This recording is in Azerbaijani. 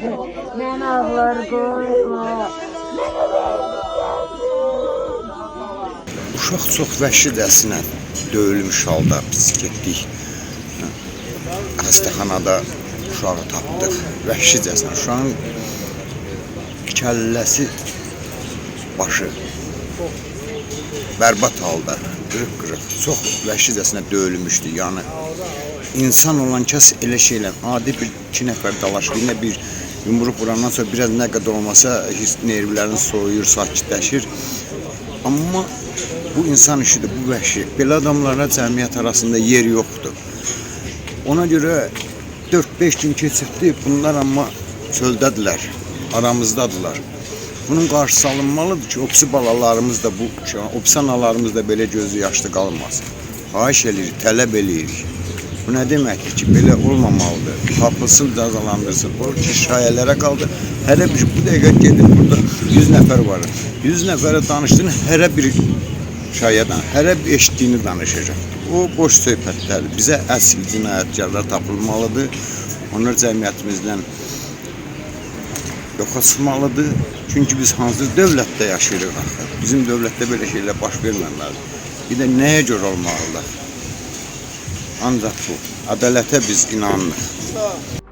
Mən ağlar qoyma. Uşaq çox vəhşicəsinə döyülmüş halda biz getdik. Xəstəxanada uşağı tapdıq. Vəhşicəsinə. Uşağın kəlləsi, başı bərbad halda, qırıq-qırıq, çox vəhşicəsinə döyülmüşdü. Yəni insan olan kəs elə şeylə adi bir iki nəfər dalaşqıyla bir yumruq vurandan sonra biraz nə qədər olmasa nervlərin soyuyur, sakitləşir. Amma bu insan işidir, bu vəhşi. Belə adamlara cəmiyyət arasında yer yoxdur. Ona görə 4-5 gün keçirdi. Bunlar amma çöldədirlər, aramızdadılar. Bunun qarşısı alınmalıdır ki, opsi balalarımız da opsi analarımız da belə gözü yaşlı qalmasın. Xahiş edirik, tələb edirik. Bu nə deməkdir ki, belə olmamalıdır. Tapılsın, cəzalandırsın. O ki, şayələrə qaldı. Hərə bir, bu dəqiqə gedin, burada 100 nəfər var. 100 nəfərə danışdığını hərə bir şayədən, hərə bir eşitdiyini danışacaq. O boş söhbətlərdir. Bizə əsl cinayətkarlar tapılmalıdır. Onlar cəmiyyətimizdən yoxa çıxmalıdır. Çünki biz hansı dövlətdə yaşayırıq axı. Bizim dövlətdə belə şeylər baş verməməlidir. Bir də nəyə görə olmalıdır? Ancaq bu, ədalətə biz inanırıq.